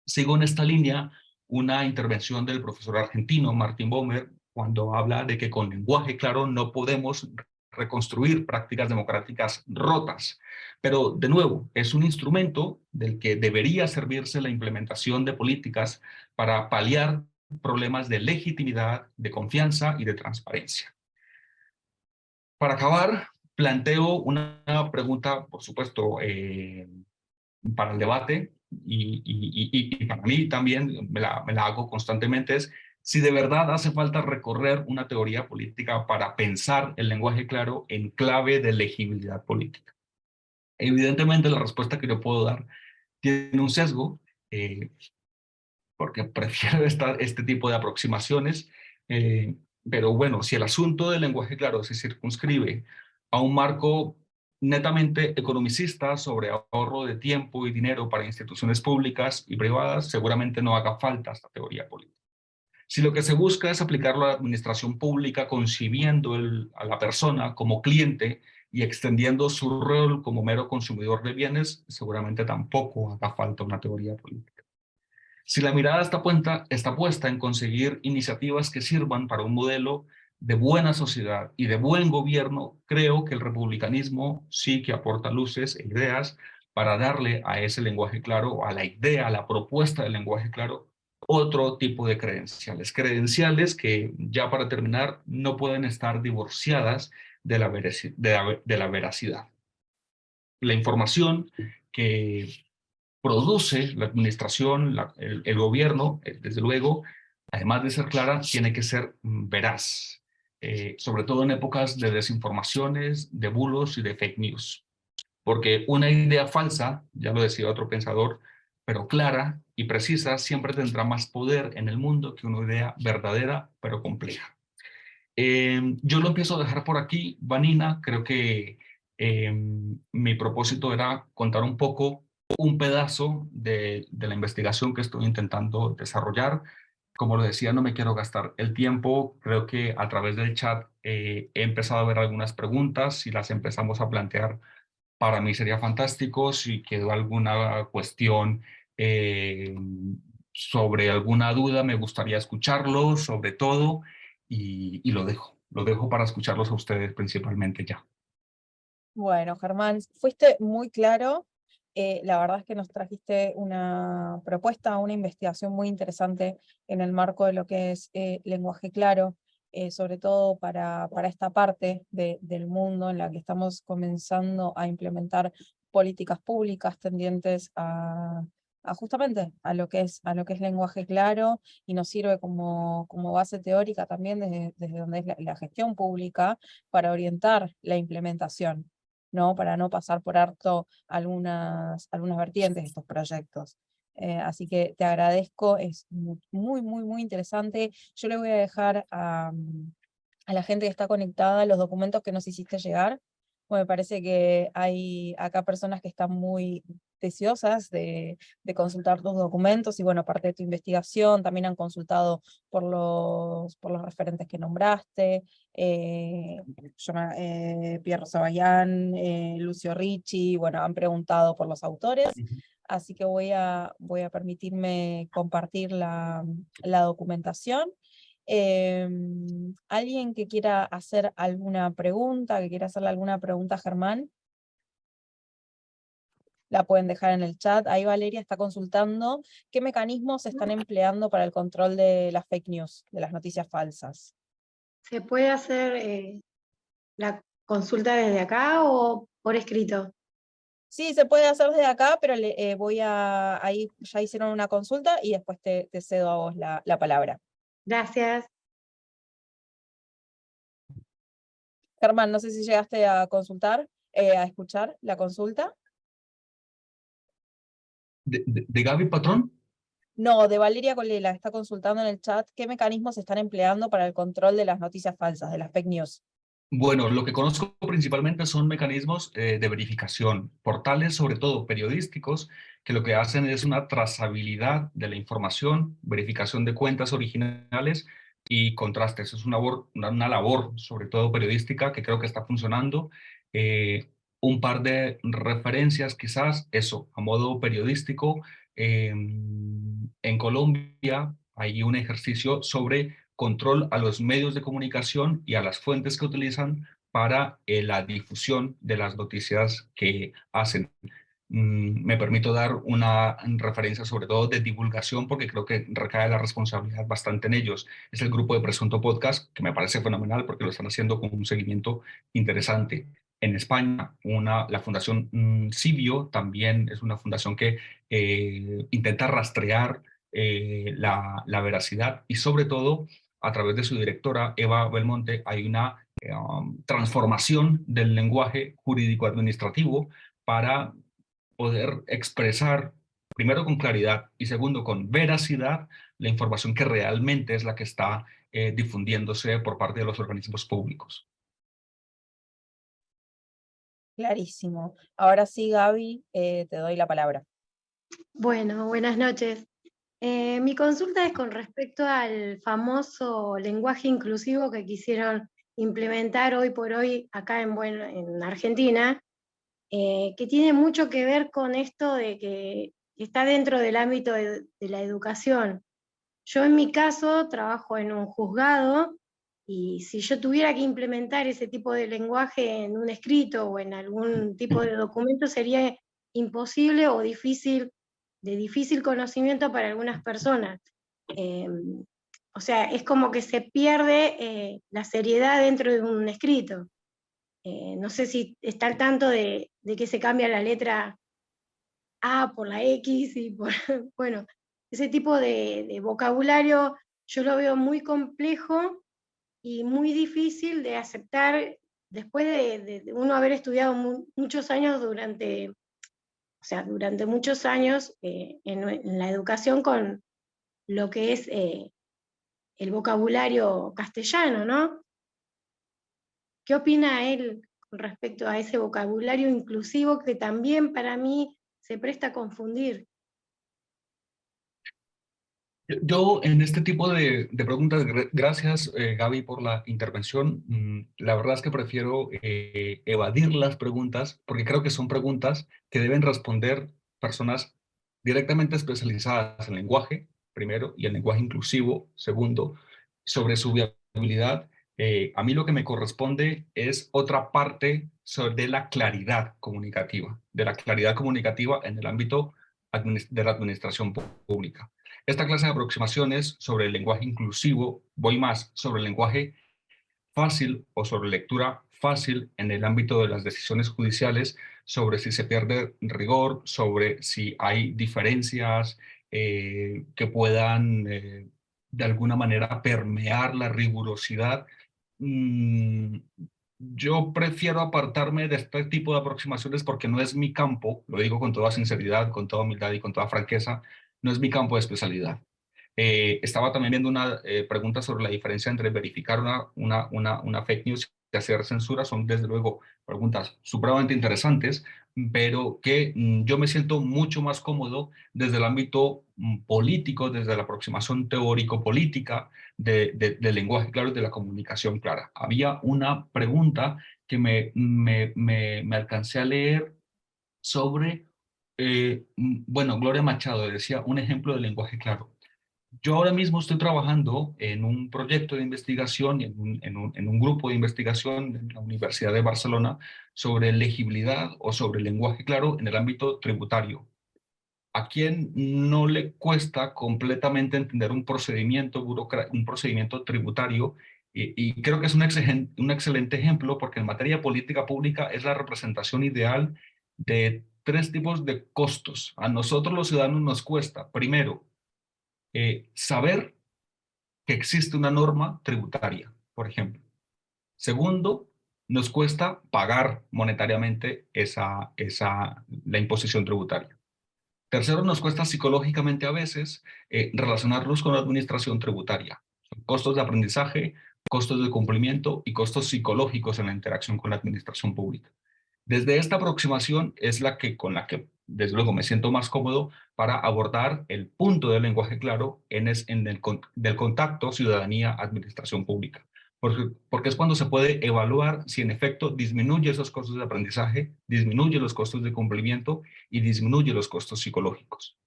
Sigo en esta línea una intervención del profesor argentino Martin Bomer cuando habla de que con lenguaje claro no podemos reconstruir prácticas democráticas rotas. Pero, de nuevo, es un instrumento del que debería servirse la implementación de políticas para paliar problemas de legitimidad, de confianza y de transparencia. Para acabar, planteo una pregunta, por supuesto, para el debate y para mí también me la hago constantemente, es si de verdad hace falta recorrer una teoría política para pensar el lenguaje claro en clave de legibilidad política. Evidentemente la respuesta que yo puedo dar tiene un sesgo, porque prefiero este tipo de aproximaciones, pero bueno, si el asunto del lenguaje claro se circunscribe a un marco netamente economicista sobre ahorro de tiempo y dinero para instituciones públicas y privadas, seguramente no haga falta esta teoría política. Si lo que se busca es aplicarlo a la administración pública concibiendo a la persona como cliente y extendiendo su rol como mero consumidor de bienes, seguramente tampoco haga falta una teoría política. Si la mirada está puesta en conseguir iniciativas que sirvan para un modelo de buena sociedad y de buen gobierno, creo que el republicanismo sí que aporta luces e ideas para darle a ese lenguaje claro, a la idea, a la propuesta del lenguaje claro, otro tipo de credenciales. Credenciales que, ya para terminar, no pueden estar divorciadas de la veracidad. La información que produce la administración, el gobierno, desde luego, además de ser clara, tiene que ser veraz, sobre todo en épocas de desinformaciones, de bulos y de fake news. Porque una idea falsa, ya lo decía otro pensador, pero clara y precisa, siempre tendrá más poder en el mundo que una idea verdadera, pero compleja. Yo lo empiezo a dejar por aquí, Vanina. Creo que mi propósito era contar un poco, un pedazo de la investigación que estoy intentando desarrollar. Como lo decía, no me quiero gastar el tiempo. Creo que a través del chat he empezado a ver algunas preguntas. Si las empezamos a plantear, para mí sería fantástico. Si quedó alguna cuestión eh, sobre alguna duda, me gustaría escucharlo, sobre todo, y lo dejo para escucharlos a ustedes principalmente ya. Bueno, Germán, fuiste muy claro. La verdad es que nos trajiste una propuesta, una investigación muy interesante en el marco de lo que es lenguaje claro, sobre todo para esta parte del mundo en la que estamos comenzando a implementar políticas públicas tendientes a justamente a lo que es lenguaje claro, y nos sirve como base teórica también desde donde es la gestión pública para orientar la implementación, ¿no? Para no pasar por alto algunas vertientes de estos proyectos. Así que te agradezco, es muy interesante. Yo le voy a dejar a la gente que está conectada los documentos que nos hiciste llegar. Bueno, me parece que hay acá personas que están muy deseosas de consultar tus documentos, y bueno, aparte de tu investigación, también han consultado por los referentes que nombraste, eh, Pierro Sabayán, Lucio Ricci, bueno, han preguntado por los autores, así que voy a permitirme compartir la documentación. ¿Alguien que quiera hacer alguna pregunta, que quiera hacerle alguna pregunta a Germán? La pueden dejar en el chat. Ahí Valeria está consultando qué mecanismos se están empleando para el control de las fake news, de las noticias falsas. ¿Se puede hacer la consulta desde acá o por escrito? Sí, se puede hacer desde acá, pero ahí ya hicieron una consulta y después te cedo a vos la palabra. Gracias. Germán, no sé si llegaste a consultar, a escuchar la consulta. ¿De Gaby Patrón? No, de Valeria Colela, está consultando en el chat qué mecanismos se están empleando para el control de las noticias falsas, de las fake news. Bueno, lo que conozco principalmente son mecanismos de verificación, portales sobre todo periodísticos, que lo que hacen es una trazabilidad de la información, verificación de cuentas originales y contrastes. Es una labor sobre todo periodística que creo que está funcionando. Un par de referencias quizás, eso, a modo periodístico. En Colombia hay un ejercicio sobre control a los medios de comunicación y a las fuentes que utilizan para la difusión de las noticias que hacen. Me permito dar una referencia sobre todo de divulgación porque creo que recae la responsabilidad bastante en ellos. Es el grupo de Presunto Podcast, que me parece fenomenal porque lo están haciendo con un seguimiento interesante. En España, la Fundación Cibio también es una fundación que intenta rastrear la veracidad y sobre todo a través de su directora Eva Belmonte hay una transformación del lenguaje jurídico-administrativo para poder expresar, primero con claridad y segundo con veracidad, la información que realmente es la que está difundiéndose por parte de los organismos públicos. Clarísimo. Ahora sí, Gaby, te doy la palabra. Bueno, buenas noches. Mi consulta es con respecto al famoso lenguaje inclusivo que quisieron implementar hoy por hoy acá en Argentina, que tiene mucho que ver con esto de que está dentro del ámbito de la educación. Yo en mi caso trabajo en un juzgado y si yo tuviera que implementar ese tipo de lenguaje en un escrito o en algún tipo de documento sería imposible o difícil, de difícil conocimiento para algunas personas. O sea, es como que se pierde la seriedad dentro de un escrito. No sé si está al tanto de que se cambia la letra A por la X y por, bueno, ese tipo de vocabulario yo lo veo muy complejo y muy difícil de aceptar después de uno haber estudiado muchos años durante muchos años en la educación con lo que es el vocabulario castellano, ¿no? ¿Qué opina él con respecto a ese vocabulario inclusivo que también para mí se presta a confundir? Yo en este tipo de preguntas, gracias Gaby por la intervención. La verdad es que prefiero evadir las preguntas porque creo que son preguntas que deben responder personas directamente especializadas en lenguaje, primero, y en lenguaje inclusivo, segundo, sobre su viabilidad. A mí lo que me corresponde es otra parte de la claridad comunicativa, en el ámbito de la administración pública. Esta clase de aproximaciones sobre el lenguaje inclusivo, voy más sobre el lenguaje fácil o sobre lectura fácil en el ámbito de las decisiones judiciales, sobre si se pierde rigor, sobre si hay diferencias que puedan de alguna manera permear la rigurosidad. Yo prefiero apartarme de este tipo de aproximaciones porque no es mi campo, lo digo con toda sinceridad, con toda humildad y con toda franqueza, no es mi campo de especialidad. Estaba también viendo una pregunta sobre la diferencia entre verificar una fake news y hacer censura. Son desde luego preguntas supremamente interesantes, pero que yo me siento mucho más cómodo desde el ámbito político, desde la aproximación teórico-política del lenguaje claro y de la comunicación clara. Había una pregunta que me alcancé a leer sobre, bueno, Gloria Machado decía un ejemplo de lenguaje claro. Yo ahora mismo estoy trabajando en un proyecto de investigación, en un grupo de investigación en la Universidad de Barcelona sobre legibilidad o sobre lenguaje claro en el ámbito tributario. ¿A quién no le cuesta completamente entender un procedimiento un procedimiento tributario? Y creo que es un excelente ejemplo porque en materia de política pública es la representación ideal de tres tipos de costos. A nosotros los ciudadanos nos cuesta, primero, saber que existe una norma tributaria, por ejemplo. Segundo, nos cuesta pagar monetariamente la imposición tributaria. Tercero, nos cuesta psicológicamente a veces relacionarnos con la administración tributaria. Costos de aprendizaje, costos de cumplimiento y costos psicológicos en la interacción con la administración pública. Desde esta aproximación es con la que, desde luego, me siento más cómodo para abordar el punto del lenguaje claro del contacto ciudadanía-administración pública. Porque es cuando se puede evaluar si en efecto disminuye esos costos de aprendizaje, disminuye los costos de cumplimiento y disminuye los costos psicológicos.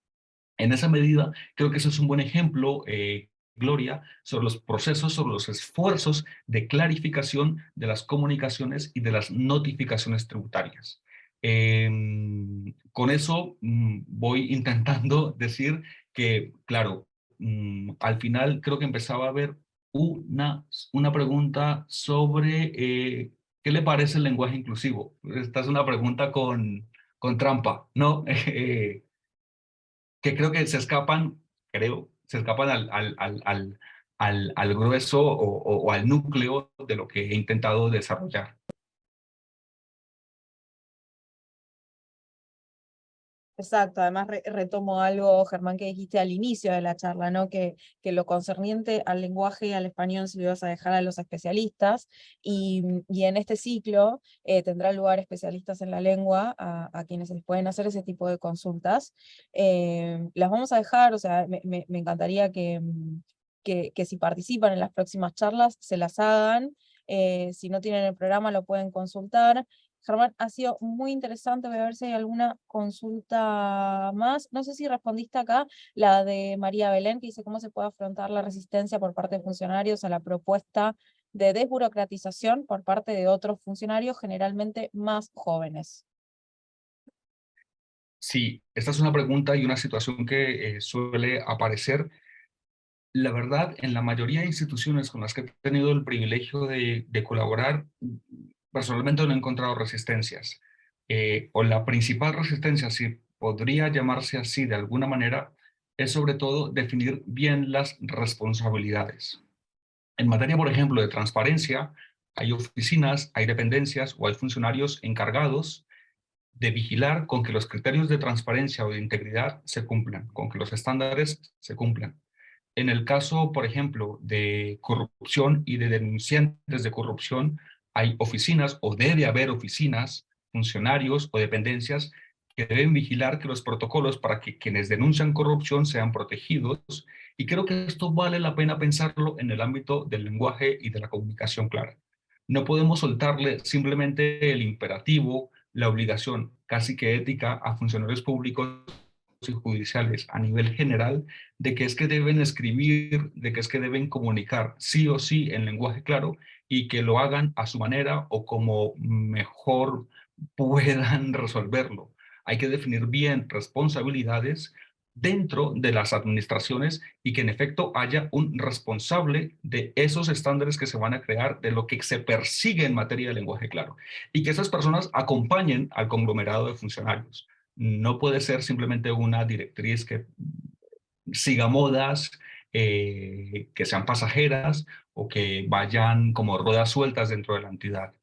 En esa medida, creo que eso es un buen ejemplo, Gloria, sobre los procesos, sobre los esfuerzos de clarificación de las comunicaciones y de las notificaciones tributarias. Con eso voy intentando decir que, claro, al final creo que empezaba a haber una pregunta sobre ¿qué le parece el lenguaje inclusivo? Esta es una pregunta con trampa, ¿no? Que creo que se escapan al grueso o al núcleo de lo que he intentado desarrollar. Exacto, además retomo algo, Germán, que dijiste al inicio de la charla, ¿no? Que lo concerniente al lenguaje y al español se lo ibas a dejar a los especialistas, y en este ciclo tendrá lugar especialistas en la lengua a quienes les pueden hacer ese tipo de consultas. Las vamos a dejar, o sea, me encantaría que si participan en las próximas charlas se las hagan. Si no tienen el programa lo pueden consultar. Germán, ha sido muy interesante. Voy a ver si hay alguna consulta más. No sé si respondiste acá, la de María Belén, que dice cómo se puede afrontar la resistencia por parte de funcionarios a la propuesta de desburocratización por parte de otros funcionarios, generalmente más jóvenes. Sí, esta es una pregunta y una situación que suele aparecer. La verdad, en la mayoría de instituciones con las que he tenido el privilegio de colaborar, personalmente no he encontrado resistencias. O la principal resistencia, si podría llamarse así de alguna manera, es sobre todo definir bien las responsabilidades. En materia, por ejemplo, de transparencia, hay oficinas, hay dependencias o hay funcionarios encargados de vigilar con que los criterios de transparencia o de integridad se cumplan, con que los estándares se cumplan. En el caso, por ejemplo, de corrupción y de denunciantes de corrupción, hay oficinas o debe haber oficinas, funcionarios o dependencias que deben vigilar que los protocolos para que quienes denuncian corrupción sean protegidos, y creo que esto vale la pena pensarlo en el ámbito del lenguaje y de la comunicación clara. No podemos soltarle simplemente el imperativo, la obligación casi que ética a funcionarios públicos y judiciales a nivel general de que es que deben escribir, de que es que deben comunicar sí o sí en lenguaje claro y que lo hagan a su manera o como mejor puedan resolverlo. Hay que definir bien responsabilidades dentro de las administraciones y que en efecto haya un responsable de esos estándares que se van a crear, de lo que se persigue en materia de lenguaje claro, y que esas personas acompañen al conglomerado de funcionarios. No puede ser simplemente una directriz que siga modas, que sean pasajeras o que vayan como ruedas sueltas dentro de la entidad.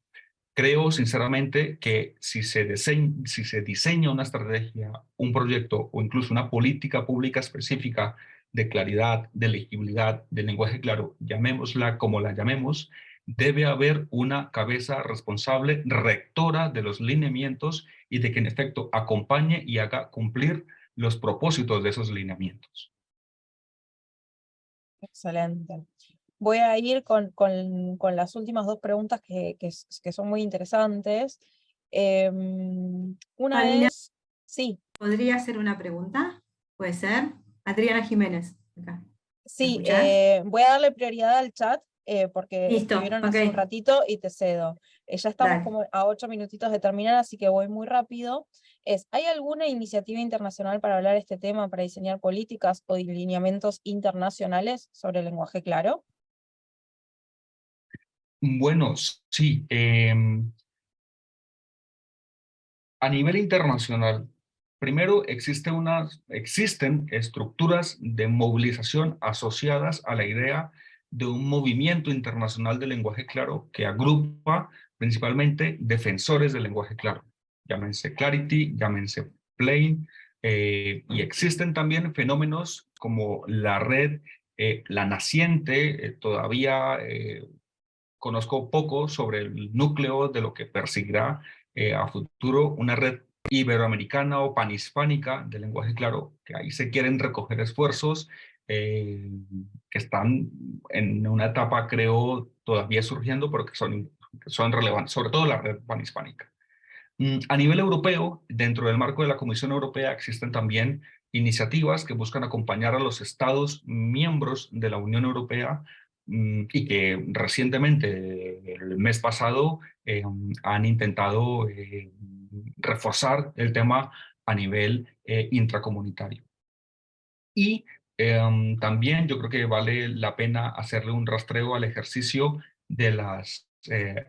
Creo sinceramente que si se diseña una estrategia, un proyecto o incluso una política pública específica de claridad, de legibilidad, de lenguaje claro, llamémosla como la llamemos, debe haber una cabeza responsable, rectora de los lineamientos y de que en efecto acompañe y haga cumplir los propósitos de esos lineamientos. Excelente. Voy a ir con las últimas dos preguntas que son muy interesantes. Una Paulina, es, sí, ¿podría hacer una pregunta? ¿Puede ser? Adriana Jiménez, acá. sí, escuchás? voy a darle prioridad al chat porque Listo, escribieron hace un ok. ratito y te cedo. Ya estamos Dale. como a 8 minutitos de terminar, así que voy muy rápido. ¿Hay alguna iniciativa internacional para hablar de este tema, para diseñar políticas o lineamientos internacionales sobre el lenguaje claro? Bueno, sí. A nivel internacional, primero existen estructuras de movilización asociadas a la idea de un movimiento internacional de lenguaje claro que agrupa principalmente defensores del lenguaje claro. Llámense Clarity, llámense Plain, y existen también fenómenos como la red, la naciente, todavía conozco poco sobre el núcleo de lo que perseguirá a futuro una red iberoamericana o panhispánica de lenguaje claro, que ahí se quieren recoger esfuerzos que están en una etapa, creo, todavía surgiendo, pero que son relevantes, sobre todo la red panhispánica. A nivel europeo, dentro del marco de la Comisión Europea, existen también iniciativas que buscan acompañar a los Estados miembros de la Unión Europea y que recientemente, el mes pasado, han intentado reforzar el tema a nivel intracomunitario. Y también yo creo que vale la pena hacerle un rastreo al ejercicio de las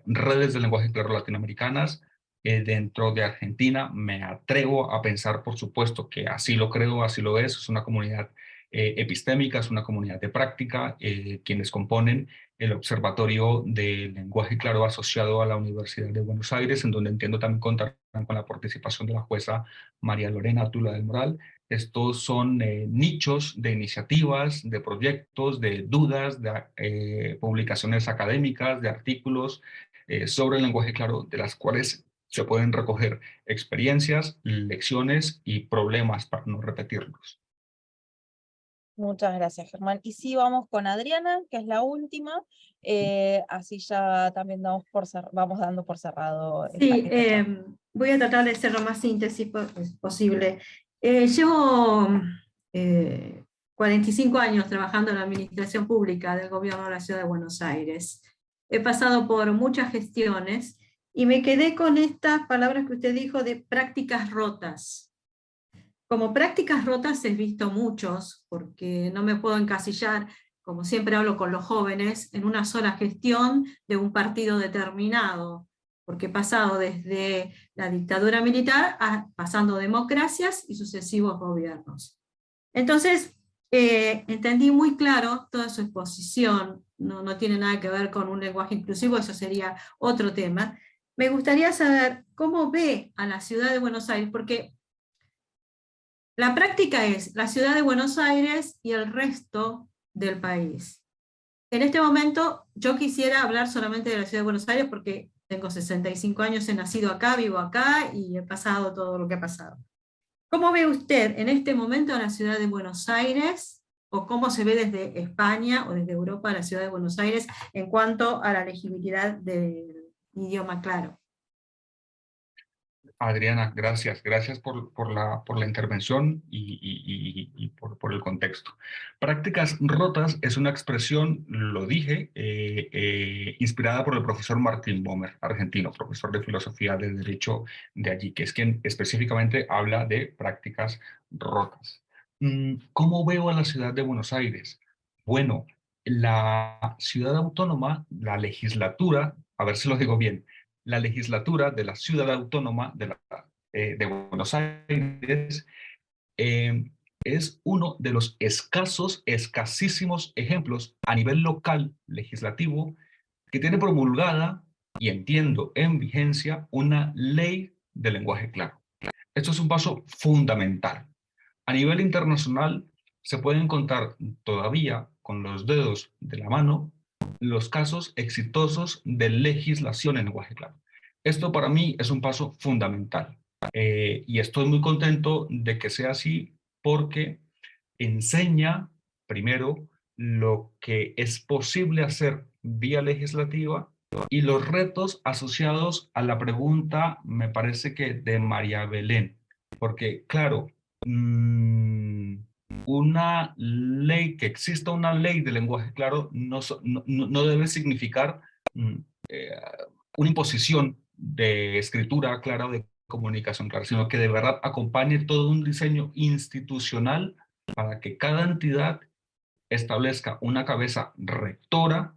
redes de lenguaje claro latinoamericanas. Dentro de Argentina me atrevo a pensar, por supuesto, que así lo creo, así lo es una comunidad epistémica, es una comunidad de práctica, quienes componen el Observatorio de Lenguaje Claro asociado a la Universidad de Buenos Aires, en donde entiendo también contar con la participación de la jueza María Lorena Tula del Moral. Estos son nichos de iniciativas, de proyectos, de dudas, de publicaciones académicas, de artículos sobre el lenguaje claro, de las cuales se pueden recoger experiencias, lecciones y problemas para no repetirlos. Muchas gracias, Germán. Y sí, vamos con Adriana, que es la última. Así ya también vamos dando por cerrado esta Sí, charla. voy a tratar de ser lo más síntesis posible. Llevo 45 años trabajando en la administración pública del gobierno de la Ciudad de Buenos Aires. He pasado por muchas gestiones y me quedé con estas palabras que usted dijo de prácticas rotas. Como prácticas rotas he visto muchos, porque no me puedo encasillar, como siempre hablo con los jóvenes, en una sola gestión de un partido determinado, porque he pasado desde la dictadura militar pasando democracias y sucesivos gobiernos. Entonces, entendí muy claro toda su exposición, no tiene nada que ver con un lenguaje inclusivo, eso sería otro tema. Me gustaría saber cómo ve a la ciudad de Buenos Aires, porque la práctica es la ciudad de Buenos Aires y el resto del país. En este momento yo quisiera hablar solamente de la ciudad de Buenos Aires porque tengo 65 años, he nacido acá, vivo acá y he pasado todo lo que ha pasado. ¿Cómo ve usted en este momento a la ciudad de Buenos Aires o cómo se ve desde España o desde Europa a la ciudad de Buenos Aires en cuanto a la legibilidad del idioma claro? Adriana, gracias. Gracias por la intervención y por el contexto. Prácticas rotas es una expresión, lo dije, inspirada por el profesor Martín Bomer, argentino, profesor de filosofía de derecho de allí, que es quien específicamente habla de prácticas rotas. ¿Cómo veo a la ciudad de Buenos Aires? Bueno, la ciudad autónoma, la legislatura, a ver si lo digo bien, la legislatura de la ciudad autónoma de Buenos Aires es uno de los escasísimos ejemplos a nivel local legislativo que tiene promulgada y entiendo en vigencia una ley de lenguaje claro. Esto es un paso fundamental. A nivel internacional se pueden contar todavía con los dedos de la mano los casos exitosos de legislación en lenguaje claro. Esto para mí es un paso fundamental y estoy muy contento de que sea así porque enseña, primero, lo que es posible hacer vía legislativa y los retos asociados a la pregunta, me parece que de María Belén, porque claro, una ley, que exista una ley de lenguaje claro, no debe significar eh, una imposición de escritura clara o de comunicación clara, sino que de verdad acompañe todo un diseño institucional para que cada entidad establezca una cabeza rectora,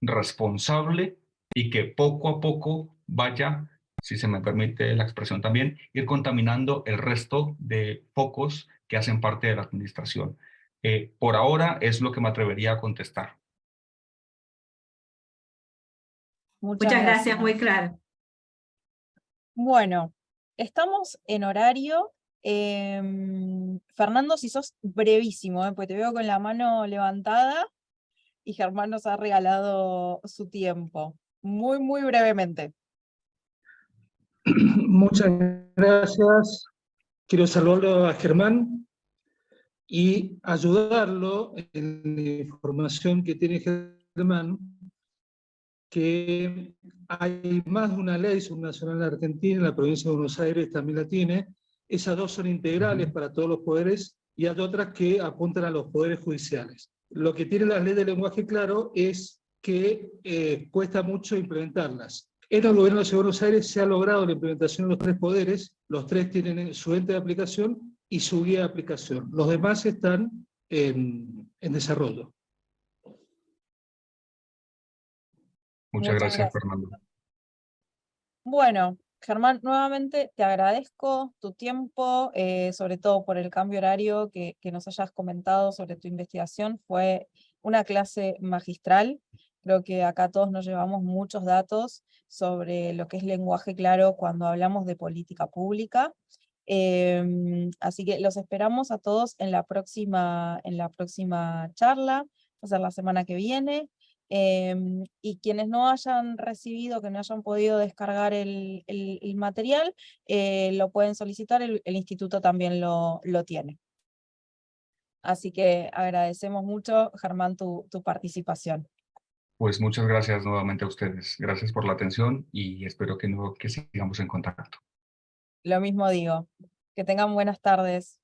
responsable y que poco a poco vaya, si se me permite la expresión también, ir contaminando el resto de focos que hacen parte de la administración. Por ahora es lo que me atrevería a contestar. Muchas gracias, muy claro. Bueno, estamos en horario. Fernando, si sos brevísimo, porque te veo con la mano levantada y Germán nos ha regalado su tiempo. Muy, muy brevemente. Muchas gracias. Quiero saludarlo a Germán y ayudarlo en la información que tiene Germán, que hay más de una ley subnacional en Argentina, en la provincia de Buenos Aires también la tiene. Esas dos son integrales para todos los poderes y hay otras que apuntan a los poderes judiciales. Lo que tiene la ley de lenguaje claro es que cuesta mucho implementarlas. En el gobierno de la Ciudad de Buenos Aires se ha logrado la implementación de los tres poderes, los tres tienen su ente de aplicación y su guía de aplicación. Los demás están en desarrollo. Muchas gracias, Fernando. Bueno, Germán, nuevamente te agradezco tu tiempo, sobre todo por el cambio horario que nos hayas comentado sobre tu investigación. Fue una clase magistral. Creo que acá todos nos llevamos muchos datos sobre lo que es lenguaje claro cuando hablamos de política pública. Así que los esperamos a todos en la próxima charla, va a ser la semana que viene. Y quienes no hayan recibido, que no hayan podido descargar el material, lo pueden solicitar, el instituto también lo tiene. Así que agradecemos mucho, Germán, tu participación. Pues muchas gracias nuevamente a ustedes. Gracias por la atención y espero que sigamos en contacto. Lo mismo digo. Que tengan buenas tardes.